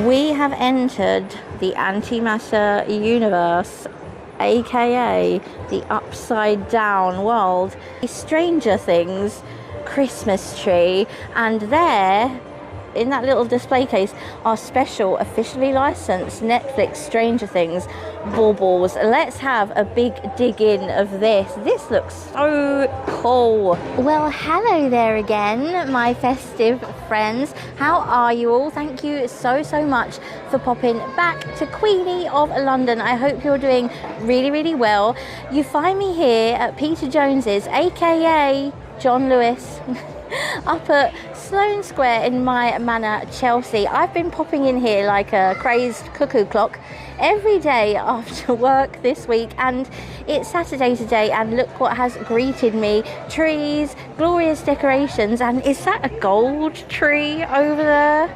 We have entered the antimatter universe, aka the upside down world. Stranger Things Christmas tree, and there in that little display case are special officially licensed Netflix Stranger Things baubles. Let's have a big dig in of this. This looks so cool. Well, hello there again, my festive friends. How are you all? Thank you so much for popping back to Queenie of London. I hope you're doing really well. You find me here at Peter Jones's, aka John Lewis, up at Sloane Square in my manor, Chelsea. I've been popping in here like a crazed cuckoo clock every day after work this week, and it's Saturday today, and look what has greeted me. Trees, glorious decorations, and is that a gold tree over there?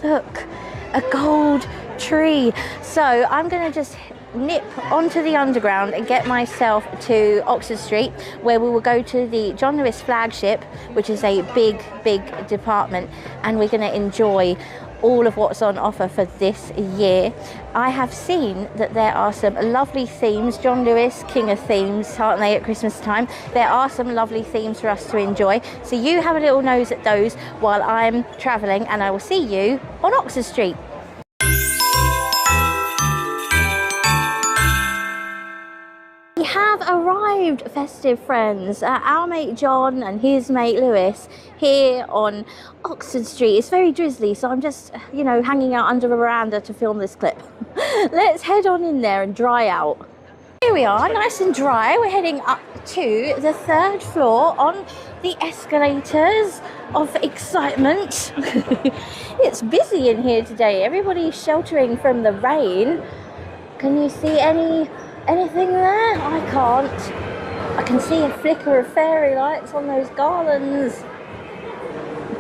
Look, a gold tree. So I'm gonna just nip onto the underground and get myself to Oxford Street, where we will go to the John Lewis flagship, which is a big department, and we're going to enjoy all of what's on offer for this year. I have seen that there are some lovely themes. John Lewis, king of themes, aren't they, at Christmas time? There are some lovely themes for us to enjoy, so you have a little nose at those while I'm travelling, and I will see you on Oxford Street. We have arrived, festive friends. Our mate John and his mate Lewis here on Oxford Street. It's very drizzly, so I'm just, you know, hanging out under a veranda to film this clip. Let's head on in there and dry out. Here we are, nice and dry. We're heading up to the 3rd floor on the escalators of excitement. It's busy in here today. Everybody's sheltering from the rain. Can you see anything there? I can't. I can see a flicker of fairy lights on those garlands.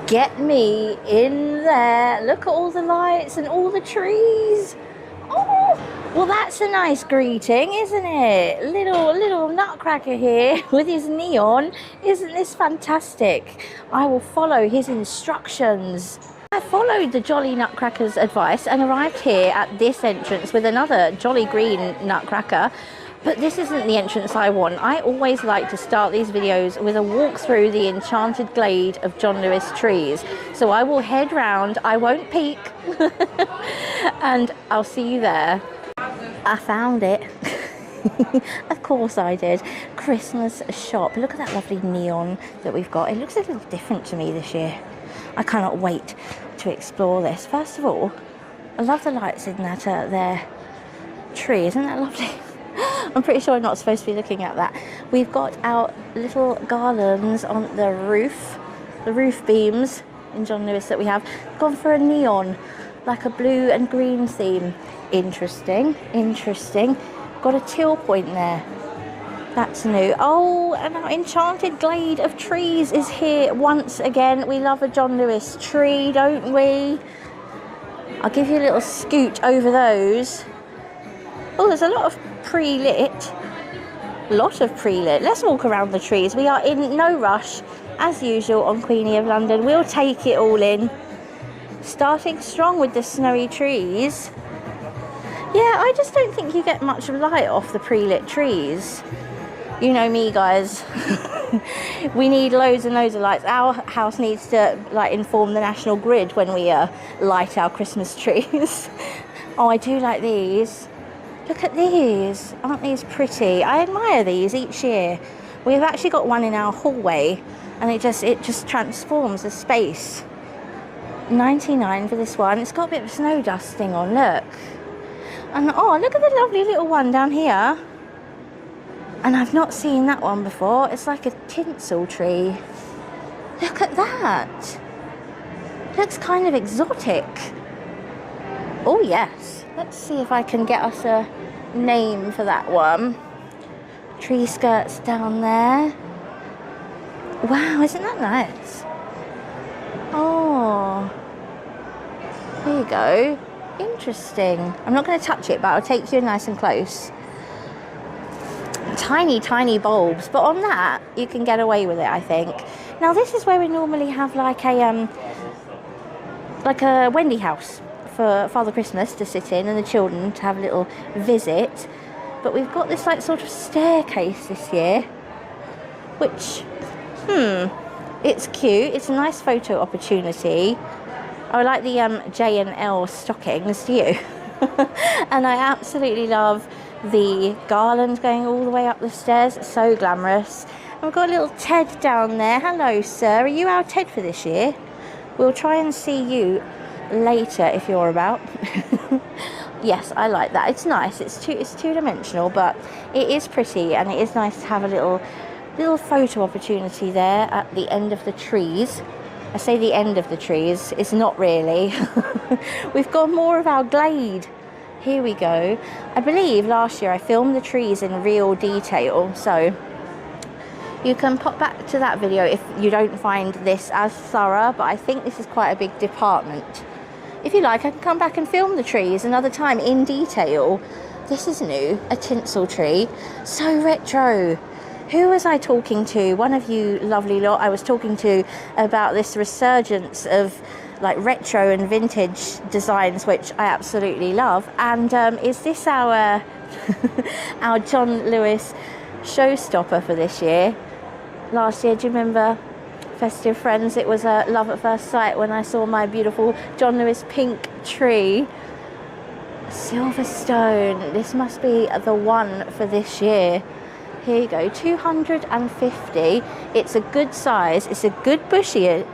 Get me in there. Look at all the lights and all the trees. Oh, well, that's a nice greeting, isn't it? Little nutcracker here with his neon. Isn't this fantastic? I will follow his instructions. I followed the Jolly Nutcracker's advice and arrived here at this entrance with another jolly green nutcracker. But this isn't the entrance I want. I always like to start these videos with a walk through the enchanted glade of John Lewis trees. So I will head round, I won't peek, and I'll see you there. I found it. Of course I did. Christmas shop. Look at that lovely neon that we've got. It looks a little different to me this year. I cannot wait to explore this. First of all, I love the lights in that their tree. Isn't that lovely? I'm pretty sure I'm not supposed to be looking at that. We've got our little garlands on the roof beams in John Lewis that we have. Gone for a neon, like a blue and green theme. Interesting. Got a till point there. That's new. Oh, and our enchanted glade of trees is here once again. We love a John Lewis tree, don't we? I'll give you a little scoot over those. Oh, there's a lot of pre-lit. Let's walk around the trees. We are in no rush, as usual on Queenie of London. We'll take it all in. Starting strong with the snowy trees. Yeah, I just don't think you get much light off the pre-lit trees. You know me, guys. We need loads and loads of lights. Our house needs to like inform the national grid when we light our Christmas trees. Oh, I do like these. Look at these. Aren't these pretty? I admire these each year. We've actually got one in our hallway, and it just transforms the space. 99 for this one. It's got a bit of snow dusting on, look. And oh, look at the lovely little one down here. And I've not seen that one before. It's like a tinsel tree. Look at that. Looks kind of exotic. Oh yes. Let's see if I can get us a name for that one. Tree skirts down there. Wow, isn't that nice? Oh. There you go. Interesting. I'm not going to touch it, but I'll take you nice and close. Tiny bulbs, but on that you can get away with it, I think. Now this is where we normally have like a Wendy house for Father Christmas to sit in and the children to have a little visit. But we've got this like sort of staircase this year, which, it's cute. It's a nice photo opportunity. I like the J&L stockings, do you? And I absolutely love the garland going all the way up the stairs. It's so glamorous. And we've got a little Ted down there. Hello, sir. Are you our Ted for this year? We'll try and see you later if you're about. Yes, I like that. It's nice. It's two-dimensional, but it is pretty, and it is nice to have a little photo opportunity there at the end of the trees. I say the end of the trees. It's not really. We've got more of our glade. Here we go. I believe last year I filmed the trees in real detail, so you can pop back to that video if you don't find this as thorough, but I think this is quite a big department. If you like, I can come back and film the trees another time in detail. This is new, a tinsel tree. So retro. Who was I talking to? One of you lovely lot I was talking to about this resurgence of like retro and vintage designs, which I absolutely love. And is this our our John Lewis showstopper for this year? Last year, do you remember, Festive friends, it was a love at first sight when I saw my beautiful John Lewis pink tree. Silverstone. This must be the one for this year. Here you go, 250. It's a good size. It's a good bushiness.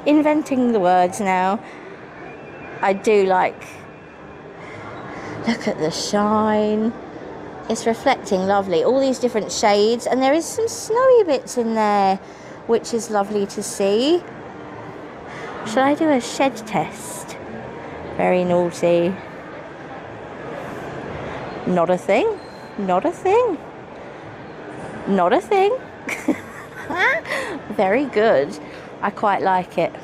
Inventing the words now. I do like. Look at the shine. It's reflecting lovely. All these different shades, and there is some snowy bits in there, which is lovely to see. Shall I do a shed test? Very naughty. Not a thing. Not a thing. Not a thing. Very good. I quite like it.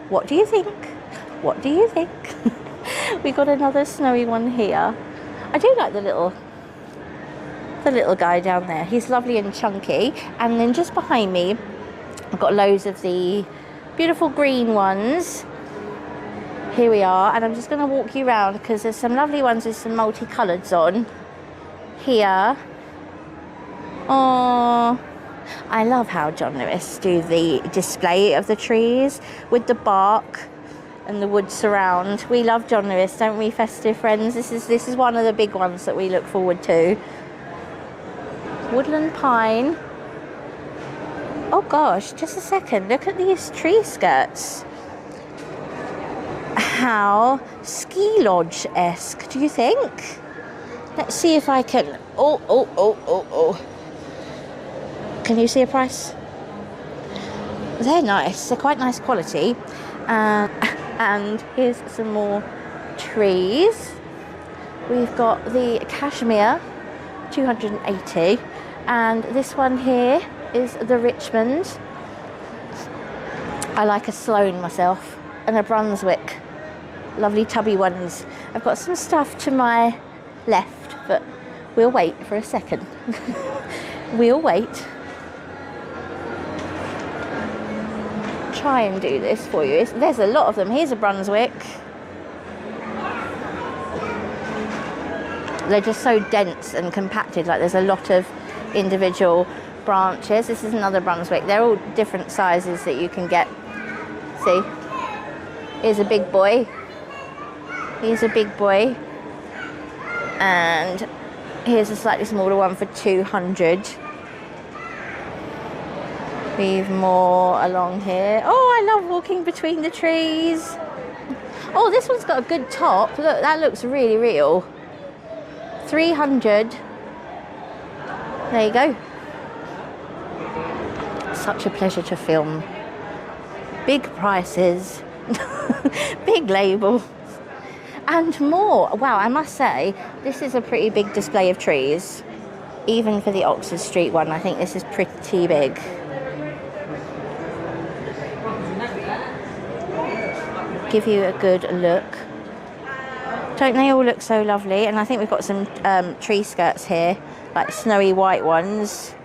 What do you think? What do you think? We got another snowy one here. I do like the little guy down there. He's lovely and chunky. And then just behind me, I've got loads of the beautiful green ones. Here we are, and I'm just going to walk you around because there's some lovely ones with some multicoloureds on here. Oh, I love how John Lewis do the display of the trees with the bark and the wood surround. We love John Lewis, don't we, Festive friends? This is one of the big ones that we look forward to. Woodland pine. Oh gosh, just a second. Look at these tree skirts. How ski lodge-esque, do you think? Let's see if I can. Oh. Can you see a price? They're nice. They're quite nice quality. And here's some more trees. We've got the cashmere, 280. And this one here is the Richmond. I like a Sloane myself, and a Brunswick. Lovely tubby ones. I've got some stuff to my left, but we'll wait for a second. We'll wait. Try and do this for you. There's a lot of them. Here's a Brunswick. They're just so dense and compacted, like there's a lot of individual branches. This is another Brunswick. They're all different sizes that you can get. See, here's a big boy. Here's a big boy. And here's a slightly smaller one for 200. We've more along here. Oh, I love walking between the trees. Oh, this one's got a good top. Look, that looks really real. 300. There you go. Such a pleasure to film. Big prices. Big labels. And more. Wow, I must say, this is a pretty big display of trees. Even for the Oxford Street one, I think this is pretty big. Give you a good look. Don't they all look so lovely? And I think we've got some tree skirts here, like snowy white ones.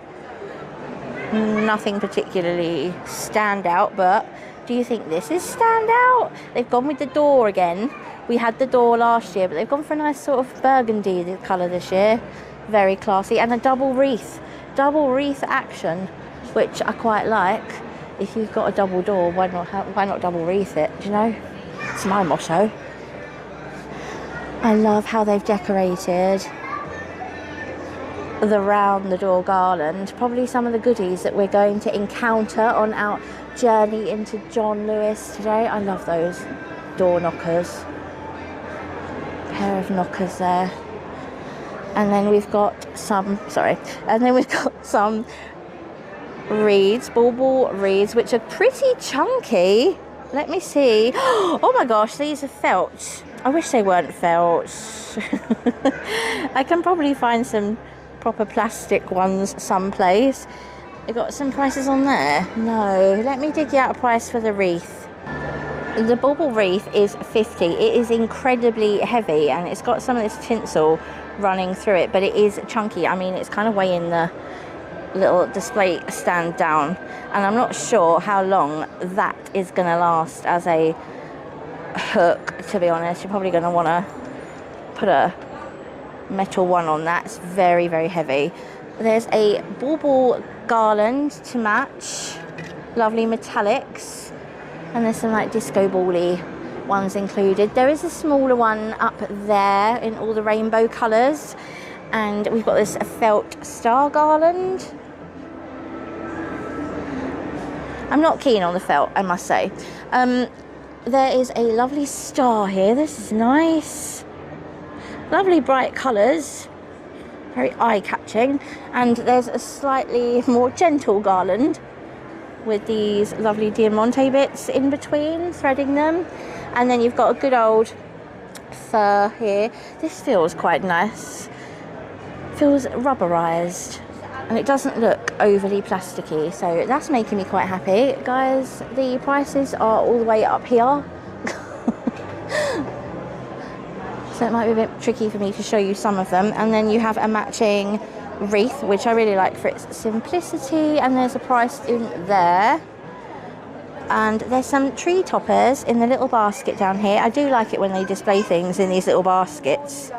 Nothing particularly stand out, but Do you think this is standout? They've gone with the door again. We had the door last year, but they've gone for a nice sort of burgundy colour this year. Very classy. And a double wreath action, which I quite like. If you've got a double door, why not double wreath it, do you know? It's my motto. I love how they've decorated the round the door garland. Probably some of the goodies that we're going to encounter on our journey into John Lewis today. I love those door knockers. Pair of knockers there. And then we've got some wreaths, bauble wreaths, which are pretty chunky. Let me see. Oh my gosh, these are felt. I wish they weren't felt. I can probably find some proper plastic ones someplace. They got some prices on there? No. Let me dig you out a price for the wreath. The bauble wreath is 50. It is incredibly heavy and it's got some of this tinsel running through it, but it is chunky. I mean, it's kind of weighing the little display stand down, and I'm not sure how long that is going to last as a hook, to be honest. You're probably going to want to put a metal one on that. It's very, very heavy. There's a bauble garland to match, lovely metallics, and there's some like disco ball-y ones included. There is a smaller one up there in all the rainbow colours, and we've got this felt star garland. I'm not keen on the felt, I must say. There is a lovely star here. This is nice. Lovely bright colours. Very eye-catching. And there's a slightly more gentle garland with these lovely diamante bits in between, threading them. And then you've got a good old fur here. This feels quite nice. Feels rubberized. And it doesn't look overly plasticky, so that's making me quite happy. Guys, the prices are all the way up here. So it might be a bit tricky for me to show you some of them. And then you have a matching wreath, which I really like for its simplicity, and there's a price in there. And there's some tree toppers in the little basket down here. I do like it when they display things in these little baskets.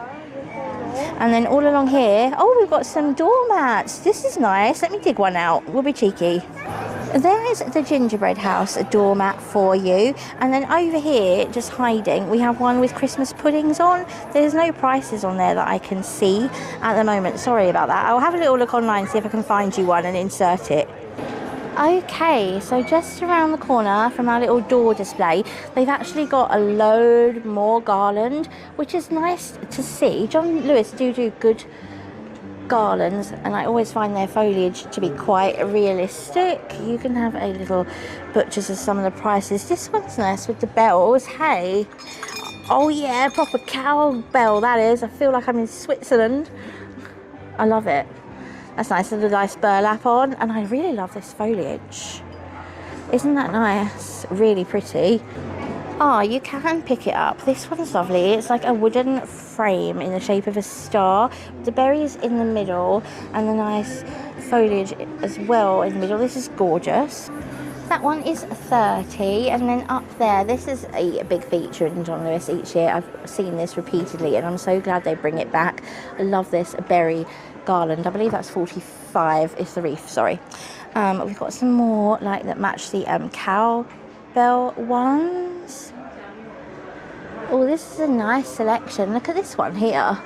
And then all along here, oh, we've got some doormats. This is nice. Let me dig one out. We'll be cheeky. There is the gingerbread house doormat for you. And then over here, just hiding, we have one with Christmas puddings on. There's no prices on there that I can see at the moment. Sorry about that. I'll have a little look online, see if I can find you one and insert it. Okay, so just around the corner from our little door display, they've actually got a load more garland, which is nice to see. John Lewis do good garlands, and I always find their foliage to be quite realistic. You can have a little butchers of some of the prices. This one's nice with the bells. Hey, oh yeah, proper cowbell that is. I feel like I'm in Switzerland. I love it. That's nice with a nice burlap on, and I really love this foliage. Isn't that nice? Really pretty. Oh, you can pick it up. This one's lovely. It's like a wooden frame in the shape of a star. The berries in the middle and the nice foliage as well in the middle. This is gorgeous. That one is 30, and then up there, this is a big feature in John Lewis each year. I've seen this repeatedly, and I'm so glad they bring it back. I love this berry garland. I believe that's 45 is the wreath, sorry. We've got some more like that match the cowbell ones. Oh, this is a nice selection. Look at this one here.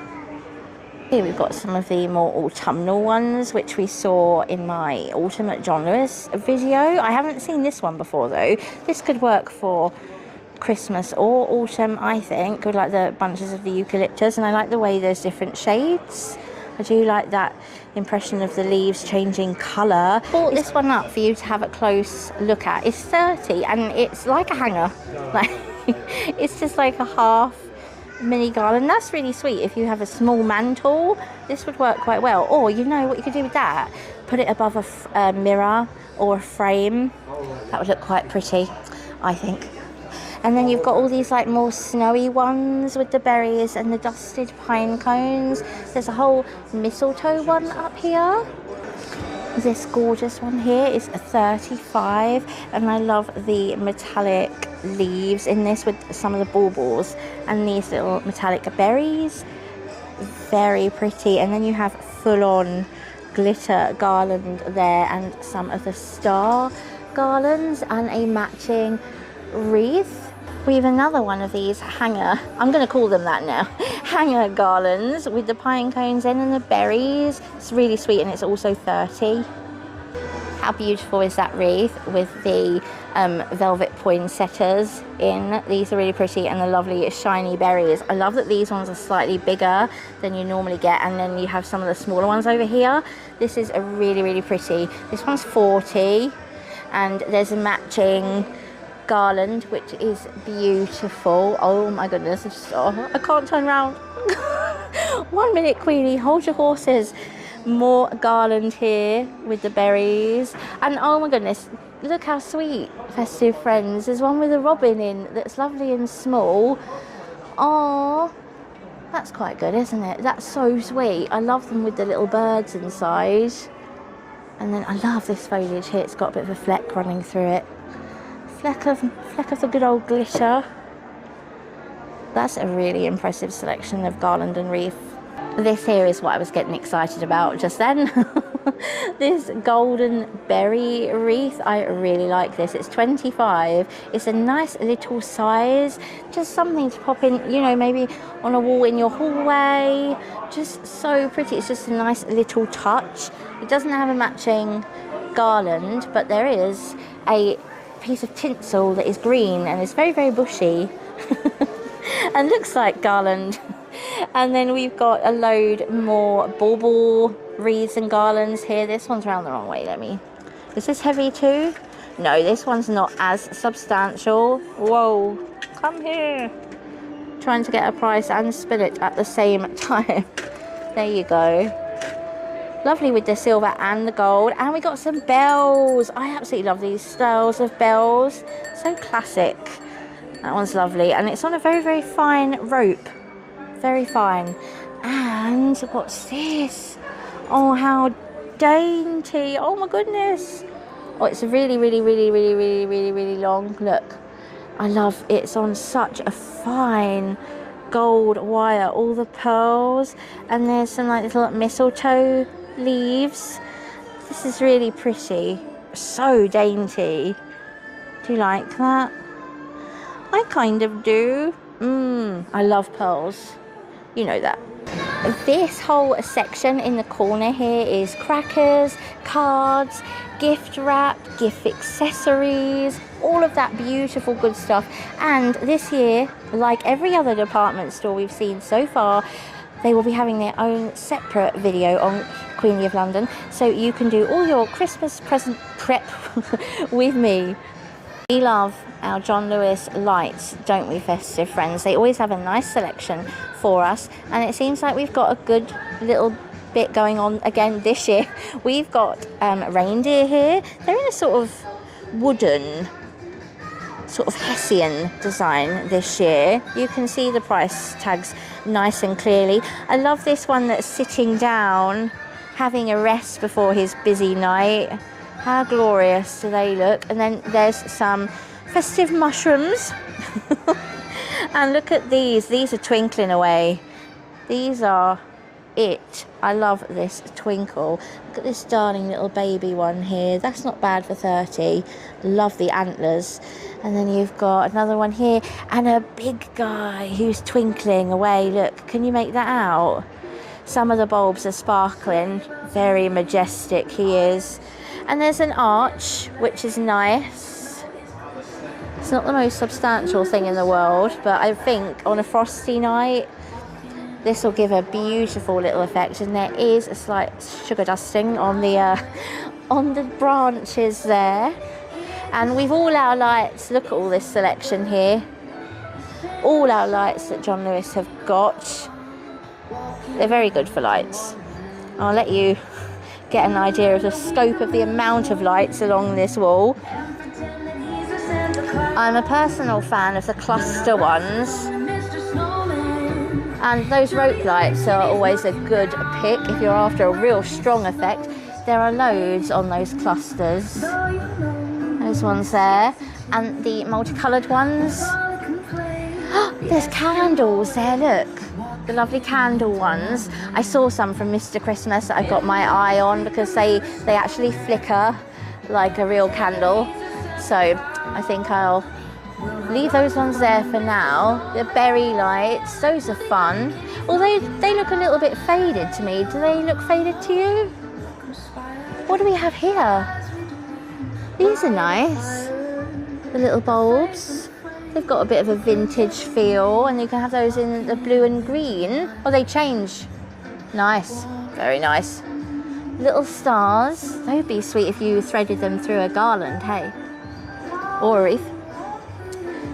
Here we've got some of the more autumnal ones, which we saw in my Autumn at John Lewis video. I haven't seen this one before though. This could work for Christmas or autumn, I think, with like the bunches of the eucalyptus, and I like the way there's different shades. I do like that impression of the leaves changing colour. Bought this one up for you to have a close look at. It's 30 and it's like a hanger. Like it's just like a half mini garland. That's really sweet. If you have a small mantle, this would work quite well. Or you know what you could do with that? Put it above a mirror or a frame. That would look quite pretty, I think. And then you've got all these like more snowy ones with the berries and the dusted pine cones. There's a whole mistletoe one up here. This gorgeous one here is 35, and I love the metallic leaves in this with some of the baubles and these little metallic berries. Very pretty. And then you have full-on glitter garland there and some of the star garlands and a matching wreath. We have another one of these hanger, I'm going to call them that now, hanger garlands with the pine cones in and the berries. It's really sweet, and it's also 30. How beautiful is that wreath with the velvet poinsettias in? These are really pretty, and the lovely shiny berries. I love that these ones are slightly bigger than you normally get, and then you have some of the smaller ones over here. This is a really pretty. This one's 40, and there's a matching garland which is beautiful. Oh my goodness, I can't turn around. 1 minute, Queenie, hold your horses. More garland here with the berries, and oh my goodness, look how sweet, festive friends. There's one with a robin in that's lovely and small. Oh, that's quite good, isn't it? That's so sweet. I love them with the little birds inside. And then I love this foliage here. It's got a bit of a fleck running through it. Fleck of the good old glitter. That's a really impressive selection of garland and wreath. This here is what I was getting excited about just then. This golden berry wreath, I really like this. It's 25. It's a nice little size, just something to pop in, you know, maybe on a wall in your hallway. Just so pretty. It's just a nice little touch. It doesn't have a matching garland, but there is a piece of tinsel that is green and it's very bushy and looks like garland. And then we've got a load more bauble wreaths and garlands here. This one's round the wrong way. Is this heavy too? No, this one's not as substantial. Whoa, come here. Trying to get a price and spin it at the same time. There you go. Lovely with the silver and the gold. And we got some bells. I absolutely love these styles of bells. So classic. That one's lovely. And it's on a very fine rope. Very fine. And what's this? Oh, how dainty. Oh my goodness. Oh, it's really long. Look, I love it. It's on such a fine gold wire. All the pearls, and there's some like little mistletoe leaves. This is really pretty. So dainty. Do you like that? I kind of do. I love pearls. You know that. This whole section in the corner here is crackers, cards, gift wrap, gift accessories, all of that beautiful good stuff. And this year, like every other department store we've seen so far, they will be having their own separate video on Queenie of London, so you can do all your Christmas present prep with me. We love our John Lewis lights, don't we, festive friends? They always have a nice selection for us, and it seems like we've got a good little bit going on again this year. We've got reindeer here. They're in a sort of wooden, sort of Hessian design this year. You can see the price tags nice and clearly. I love this one that's sitting down, having a rest before his busy night. How glorious do they look? And then there's some festive mushrooms. And look at these. These are twinkling away. These are it. I love this twinkle. Look at this darling little baby one here. That's not bad for 30. Love the antlers. And then you've got another one here and a big guy who's twinkling away. Look, can you make that out? Some of the bulbs are sparkling. Very majestic he is. And there's an arch, which is nice. It's not the most substantial thing in the world, but I think on a frosty night, this will give a beautiful little effect. And there is a slight sugar dusting on the branches there. And we've all our lights. Look at all this selection here. All our lights that John Lewis have got. They're very good for lights. I'll let you get an idea of the scope of the amount of lights along this wall. I'm a personal fan of the cluster ones, and those rope lights are always a good pick if you're after a real strong effect. There are loads on those clusters. Those ones there. And the multicoloured ones. There's candles there, look. The lovely candle ones. I saw some from Mr. Christmas that I got my eye on because they actually flicker like a real candle. So I think I'll leave those ones there for now. The berry lights, those are fun. Although they look a little bit faded to me. Do they look faded to you? What do we have here? These are nice. The little bulbs. They've got a bit of a vintage feel, and you can have those in the blue and green. Oh, they change. Nice. Very nice. Little stars. They would be sweet if you threaded them through a garland, hey? Or a wreath.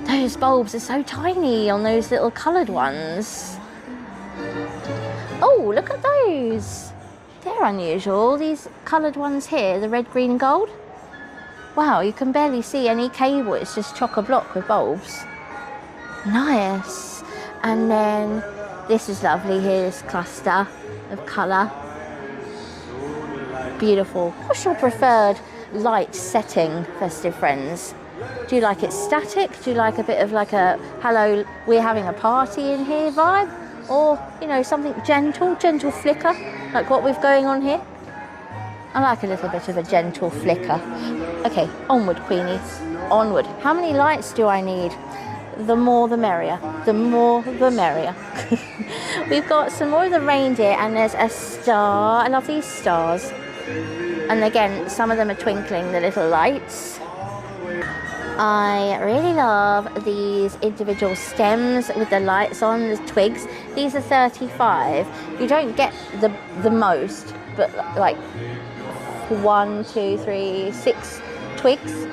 Those bulbs are so tiny on those little coloured ones. Oh, look at those. They're unusual. These coloured ones here, the red, green, gold. Wow, you can barely see any cable. It's just chock-a-block with bulbs. Nice. And then this is lovely. Here's cluster of colour. Beautiful. What's your preferred light setting, festive friends? Do you like it static? Do you like a bit of like a hello, we're having a party in here vibe? Or, you know, something gentle flicker, like what we've going on here? I like a little bit of a gentle flicker. Okay, onward, Queenie, onward. How many lights do I need? The more the merrier. The more the merrier. We've got some more of the reindeer, and there's a star. I love these stars. And again, some of them are twinkling, the little lights. I really love these individual stems with the lights on, the twigs. These are 35. You don't get the most, but like 1, 2, 3, 6 twigs,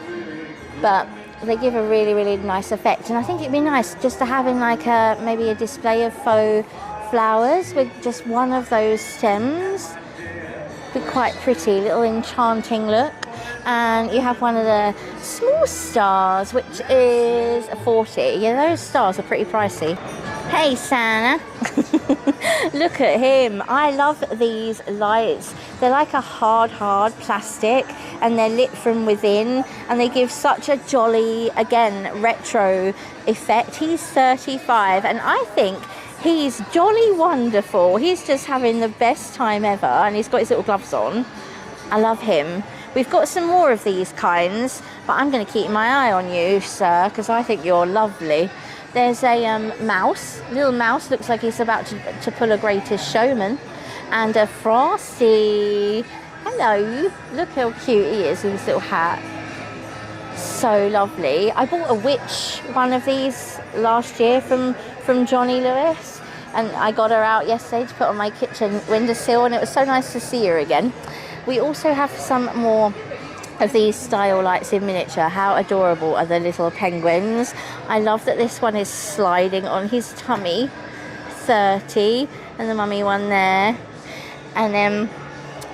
but they give a really nice effect. And I think it'd be nice just to have in like maybe a display of faux flowers with just one of those stems. Be quite pretty, little enchanting look. And you have one of the small stars, which is 40. Yeah, those stars are pretty pricey. Hey Santa. Look at him. I love these lights. They're like a hard plastic, and they're lit from within, and they give such a jolly, again, retro effect. He's 35, and I think he's jolly wonderful. He's just having the best time ever, and he's got his little gloves on. I love him. We've got some more of these kinds, but I'm going to keep my eye on you, sir, because I think you're lovely. There's a mouse, little mouse, looks like he's about to pull a Greatest Showman. And a Frosty. Hello, look how cute he is with his little hat. So lovely. I bought a witch one of these last year from Johnny Lewis, and I got her out yesterday to put on my kitchen windowsill, and it was so nice to see her again. We also have some more of these style lights in miniature. How adorable are the little penguins. I love that this one is sliding on his tummy. 30, and the mummy one there. And then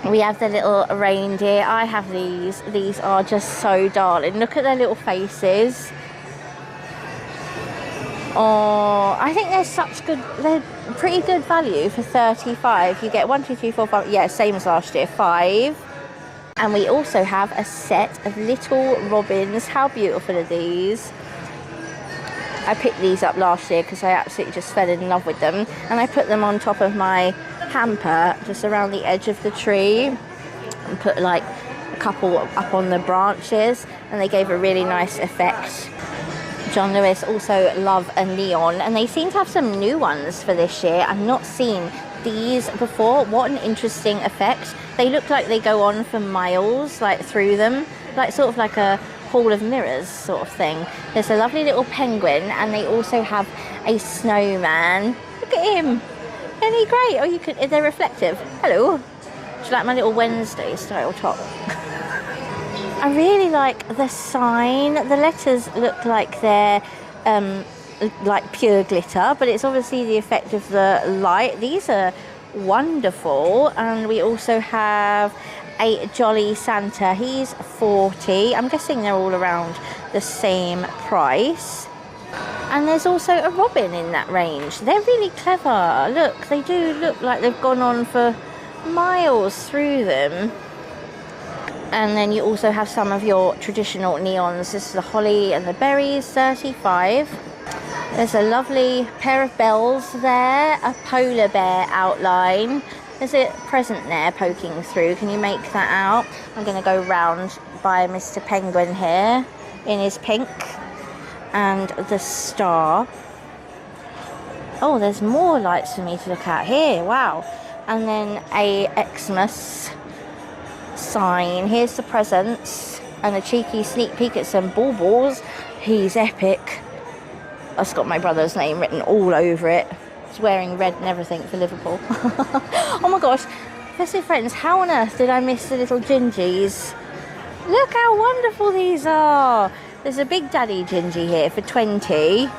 we have the little reindeer. I have these. These are just so darling. Look at their little faces. Oh, I think they're pretty good value for 35. You get 1, 2, 3, 4, 5. Yeah, same as last year, 5. And we also have a set of little robins. How beautiful are these? I picked these up last year because I absolutely just fell in love with them. And I put them on top of my hamper, just around the edge of the tree. And put like a couple up on the branches. And they gave a really nice effect. John Lewis also love a neon. And they seem to have some new ones for this year. I've not seen these before. What an interesting effect. They look like they go on for miles, like through them, like sort of like a hall of mirrors sort of thing. There's a lovely little penguin, and they also have a snowman. Look at him. Isn't he great? Oh, they're reflective. Hello. Do you like my little Wednesday style top? I really like the sign. The letters look like they're like pure glitter, but it's obviously the effect of the light. These are wonderful. And we also have a Jolly Santa. He's 40. I'm guessing they're all around the same price. And there's also a robin in that range. They're really clever. Look, they do look like they've gone on for miles through them. And then you also have some of your traditional neons. This is the holly and the berries, 35. There's a lovely pair of bells there, a polar bear outline. There's a present there poking through. Can you make that out? I'm going to go round by Mr. Penguin here in his pink. And the star. Oh, there's more lights for me to look at here. Wow. And then a Xmas sign. Here's the presents and a cheeky sneak peek at some baubles. He's epic. That's got my brother's name written all over it. He's wearing red and everything for Liverpool. Oh my gosh, Festive friends, how on earth did I miss the little gingies? Look how wonderful these are. There's a big daddy gingy here for 20.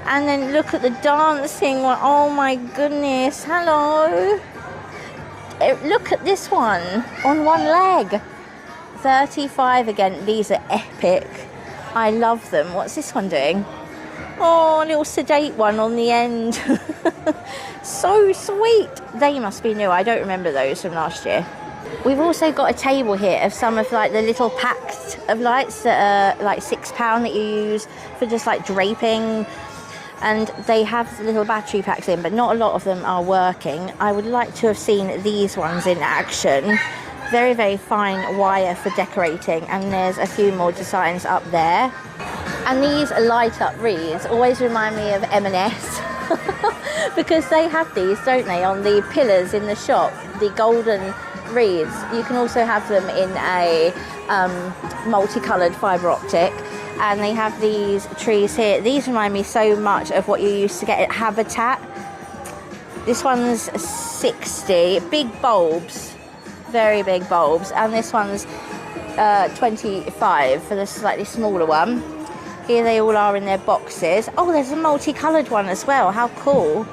And then look at the dancing one. Oh my goodness, hello. Look at this one on one leg. 35 again. These are epic. I love them. What's this one doing? Oh, a little sedate one on the end. So sweet. They must be new. I don't remember those from last year. We've also got a table here of some of like the little packs of lights that are like £6 that you use for just like draping. And they have little battery packs in, but not a lot of them are working. I would like to have seen these ones in action. Very, very fine wire for decorating, and there's a few more designs up there. And these light up wreaths always remind me of M&S because they have these, don't they, on the pillars in the shop, the golden wreaths. You can also have them in a multicoloured fibre optic. And they have these trees here. These remind me so much of what you used to get at Habitat. This one's 60. Big bulbs. Very big bulbs. And this one's 25 for the slightly smaller one. Here they all are in their boxes. Oh, there's a multicoloured one as well. How cool.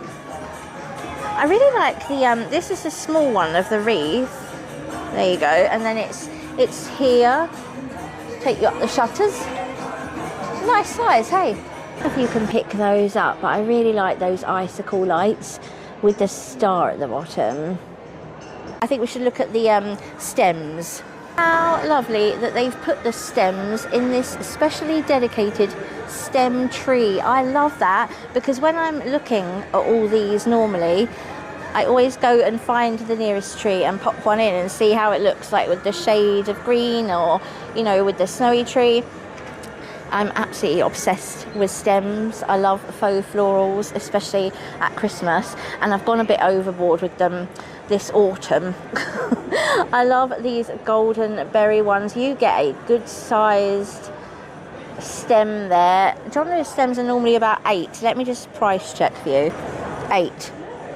I really like the... this is the small one of the wreath. There you go. And then it's here. Take you up the shutters. Nice size, hey? If you can pick those up, but I really like those icicle lights with the star at the bottom. I think we should look at the stems. How lovely that they've put the stems in this specially dedicated stem tree. I love that because when I'm looking at all these normally, I always go and find the nearest tree and pop one in and see how it looks like with the shade of green or, you know, with the snowy tree. I'm absolutely obsessed with stems. I love faux florals, especially at Christmas, and I've gone a bit overboard with them this autumn. I love these golden berry ones. You get a good sized stem there. John Lewis stems are normally about 8. Let me just price check for you. 8.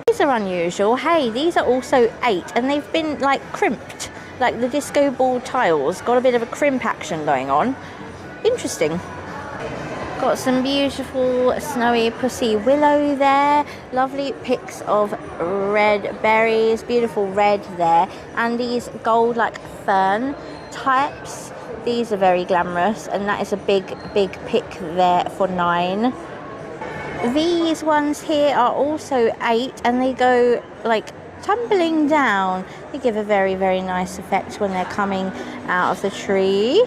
These are unusual. Hey, these are also 8, and they've been like crimped, like the disco ball tiles. Got a bit of a crimp action going on. Interesting. Got some beautiful snowy pussy willow there. Lovely pics of red berries. Beautiful red there. And these gold like fern types. These are very glamorous. And that is a big pic there for 9. These ones here are also 8. And they go like tumbling down. They give a very, very nice effect when they're coming out of the tree.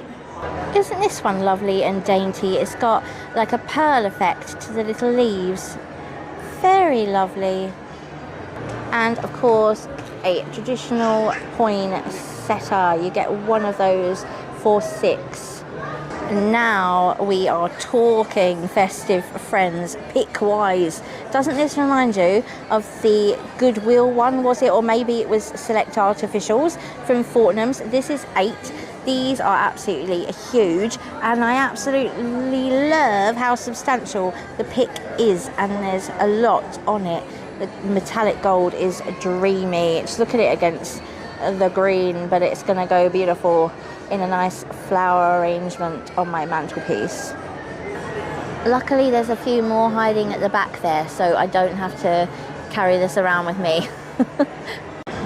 Isn't this one lovely and dainty? It's got like a pearl effect to the little leaves. Very lovely. And of course, a traditional poinsettia. You get one of those for 6. Now we are talking, festive friends, pick-wise. Doesn't this remind you of the Goodwill one, was it? Or maybe it was Select Artificials from Fortnum's. This is 8. These are absolutely huge, and I absolutely love how substantial the pick is, and there's a lot on it. The metallic gold is dreamy. Just look at it against the green, but it's going to go beautiful in a nice flower arrangement on my mantelpiece. Luckily, there's a few more hiding at the back there, so I don't have to carry this around with me.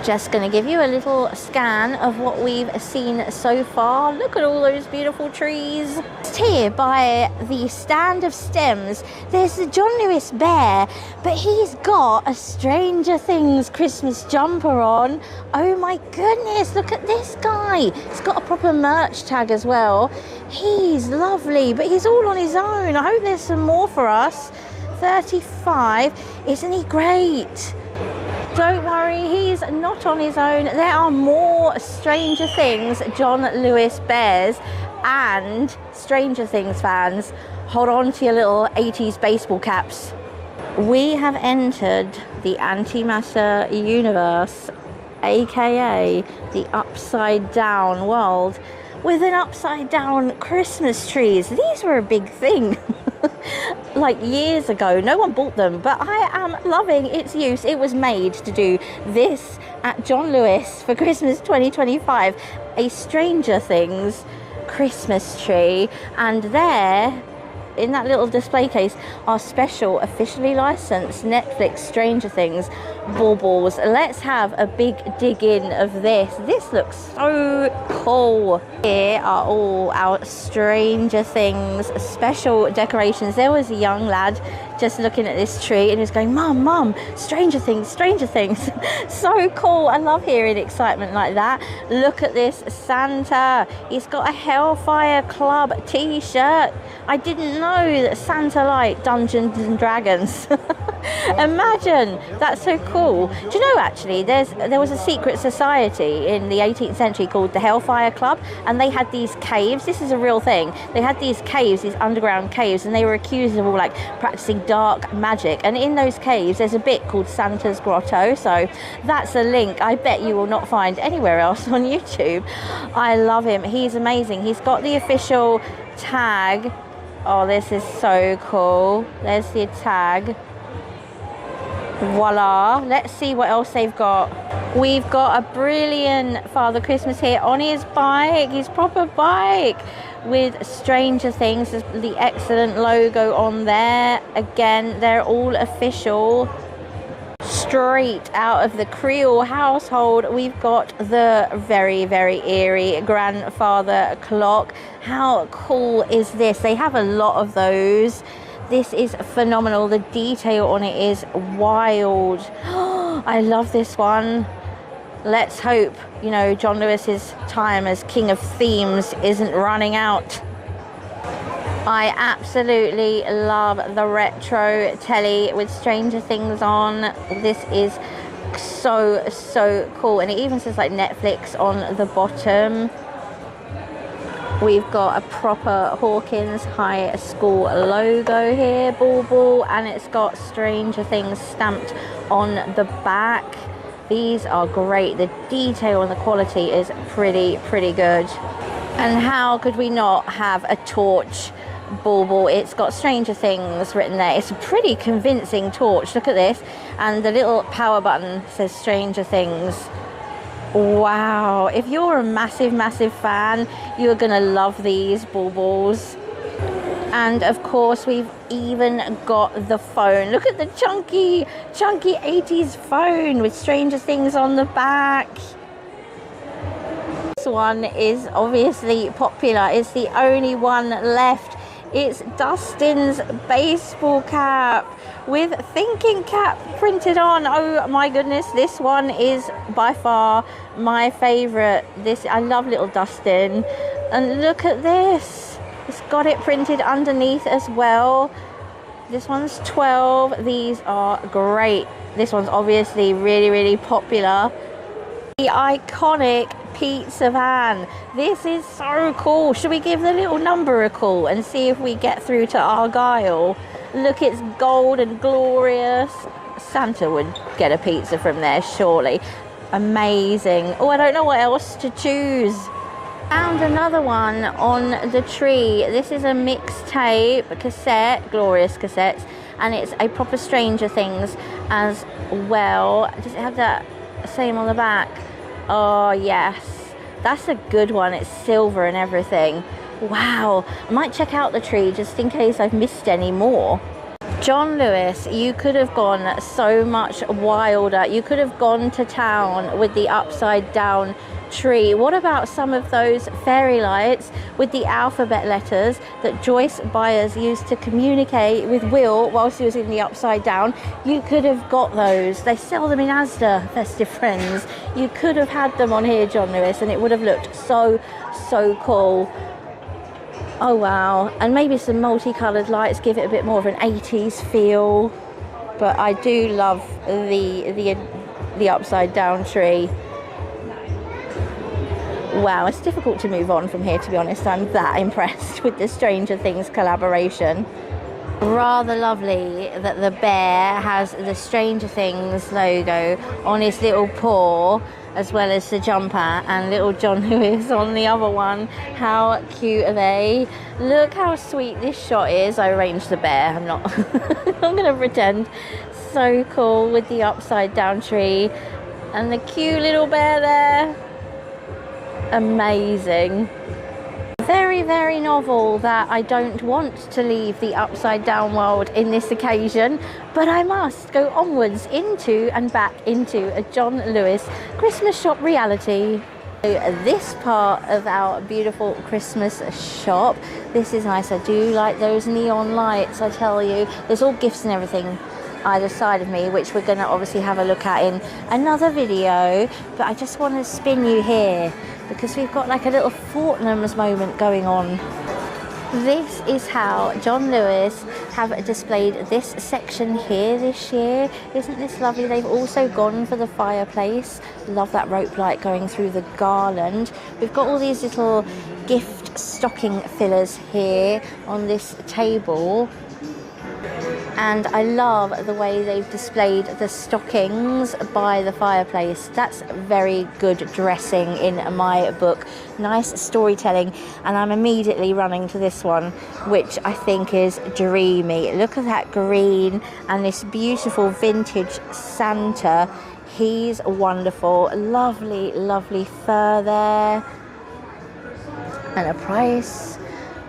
Just going to give you a little scan of what we've seen so far. Look at all those beautiful trees. Just here by the stand of stems, there's the John Lewis bear, but he's got a Stranger Things Christmas jumper on. Oh my goodness, look at this guy. He's got a proper merch tag as well. He's lovely, but he's all on his own. I hope there's some more for us. 35, isn't he great? Don't worry, he's not on his own. There are more Stranger Things John Lewis bears, and Stranger Things fans, hold on to your little 80s baseball caps. We have entered the antimatter universe, aka the upside down world, with an upside down Christmas trees. These were a big thing. Like years ago, no one bought them, but I am loving its use. It was made to do this at John Lewis for Christmas 2025, a Stranger Things Christmas tree, and there in that little display case are special officially licensed Netflix Stranger Things baubles. Let's have a big dig in of this. This looks so cool. Here are all our Stranger Things special decorations. There was a young lad just looking at this tree and he was going, Mum, Stranger Things, Stranger Things. So cool. I love hearing excitement like that. Look at this Santa. He's got a Hellfire Club t-shirt. I didn't know that Santa liked Dungeons and Dragons. Imagine, that's so cool. Do you know, actually, there was a secret society in the 18th century called the Hellfire Club, and they had these caves. This is a real thing. They had these caves, these underground caves, and they were accused of all like practicing dark magic. And in those caves, there's a bit called Santa's Grotto. So that's a link I bet you will not find anywhere else on YouTube. I love him. He's amazing. He's got the official tag. Oh, this is so cool. There's the tag. Voila. Let's see what else they've got. We've got a brilliant Father Christmas here on his bike, his proper bike, with Stranger Things, the excellent logo on there. Again, they're all official. Straight out of the Creole household, we've got the very, very eerie grandfather clock. How cool is this? They have a lot of those. This is phenomenal. The detail on it is wild. I love this one. Let's hope, you know, John Lewis's time as king of themes isn't running out. I absolutely love the retro telly with Stranger Things on. This is so cool, and it even says like Netflix on the bottom. We've got a proper Hawkins High School logo here, bauble, and it's got Stranger Things stamped on the back. These are great. The detail and the quality is pretty good. And how could we not have a torch bauble? It's got Stranger Things written there. It's a pretty convincing torch. Look at this. And the little power button says Stranger Things. Wow, if you're a massive fan, you're gonna love these baubles. And of course, we've even got the phone. Look at the chunky 80s phone with Stranger Things on the back. This one is obviously popular. It's the only one left. It's Dustin's baseball cap with thinking cap printed on. Oh my goodness, this one is by far my favorite. I love little Dustin. And look at this. It's got it printed underneath as well. This one's 12. These are great. This one's obviously really popular. The iconic pizza van. This is so cool. Should we give the little number a call and see if we get through to Argyle? Look, it's gold and glorious. Santa would get a pizza from there, surely. Amazing. Oh, I don't know what else to choose. Found another one on the tree. This is a mixtape cassette, glorious cassettes, and it's a proper Stranger Things as well. Does it have that same on the back? Oh yes, that's a good one. It's silver and everything. Wow, I might check out the tree just in case I've missed any more. John Lewis, you could have gone so much wilder. You could have gone to town with the upside down tree. What about some of those fairy lights with the alphabet letters that Joyce Byers used to communicate with Will whilst he was in the upside down? You could have got those. They sell them in Asda, Festive Friends. You could have had them on here, John Lewis, and it would have looked so cool. Oh wow, and maybe some multicoloured lights give it a bit more of an 80s feel. But I do love the upside down tree. Wow, it's difficult to move on from here, to be honest. I'm that impressed with the Stranger Things collaboration. Rather lovely that the bear has the Stranger Things logo on his little paw, as well as the jumper, and little John Lewis on the other one. How cute are they? Look how sweet this shot is. I arranged the bear, I'm not I'm gonna pretend. So cool with the upside down tree and the cute little bear there. Amazing. Very novel that I don't want to leave the upside down world in this occasion, but I must go onwards into and back into a John Lewis Christmas shop reality. So this part of our beautiful Christmas shop, this is nice. I do like those neon lights, I tell you. There's all gifts and everything either side of me, which we're going to obviously have a look at in another video, but I just want to spin you here because we've got like a little Fortnum's moment going on. This is how John Lewis have displayed this section here this year. Isn't this lovely? They've also gone for the fireplace. Love that rope light going through the garland. We've got all these little gift stocking fillers here on this table. And I love the way they've displayed the stockings by the fireplace. That's very good dressing in my book. Nice storytelling. And I'm immediately running to this one, which I think is dreamy. Look at that green and this beautiful vintage Santa. He's wonderful. Lovely fur there. And a price.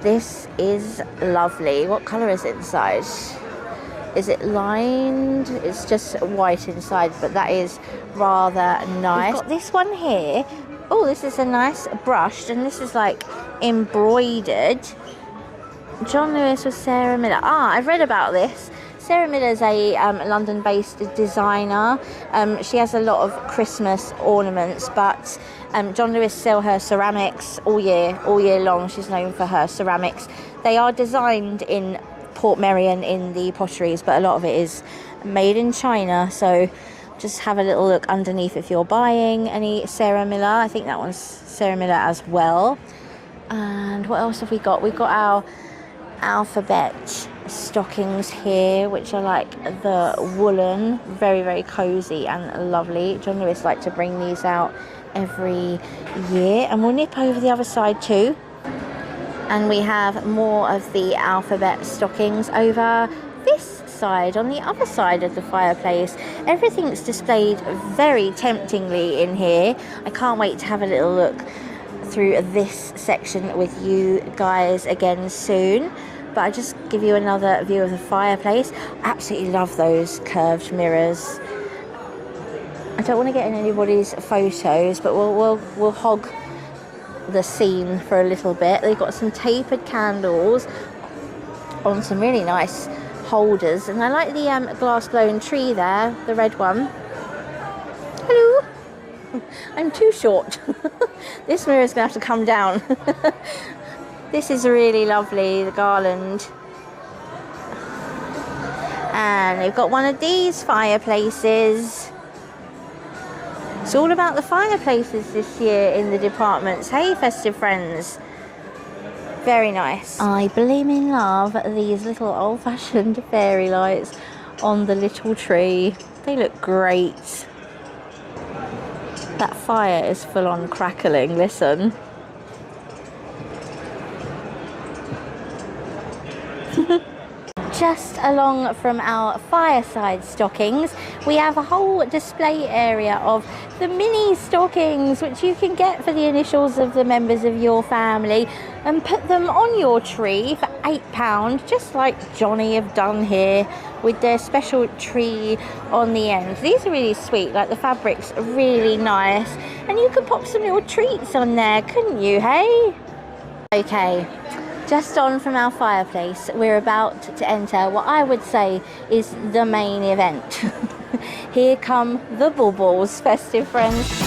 This is lovely. What colour is it inside? Is it lined? It's just white inside, but that is rather nice. We've got this one here. Oh, this is a nice brushed, and this is like embroidered. John Lewis with Sarah Miller. I've read about this. Sarah Miller is a London-based designer. She has a lot of Christmas ornaments, but John Lewis sell her ceramics all year long. She's known for her ceramics. They are designed in Portmeirion in the potteries, but a lot of it is made in China. So just have a little look underneath if you're buying any Sarah Miller. I think that one's Sarah Miller as well. And what else have we got? We've got our alphabet stockings here, which are like the woolen, very cozy and lovely. John Lewis like to bring these out every year, and we'll nip over the other side too. And we have more of the alphabet stockings over this side, on the other side of the fireplace. Everything's displayed very temptingly in here. I can't wait to have a little look through this section with you guys again soon. But I'll just give you another view of the fireplace. I absolutely love those curved mirrors. I don't want to get in anybody's photos, but we'll hog the scene for a little bit. They've got some tapered candles on some really nice holders, and I like the glass blown tree there, the red one. Hello. I'm too short. This mirror is gonna have to come down. This is really lovely, the garland. And they've got one of these fireplaces. It's all about the fireplaces this year in the departments. Hey, Festive Friends. Very nice. I blooming love these little old-fashioned fairy lights on the little tree. They look great. That fire is full on crackling, listen. Just along from our fireside stockings, we have a whole display area of the mini stockings, which you can get for the initials of the members of your family and put them on your tree for £8, just like Johnny have done here with their special tree on the end. These are really sweet, like the fabric's really nice, and you could pop some little treats on there, couldn't you, hey? Okay, just on from our fireplace, we're about to enter what I would say is the main event. Here come the baubles, festive friends.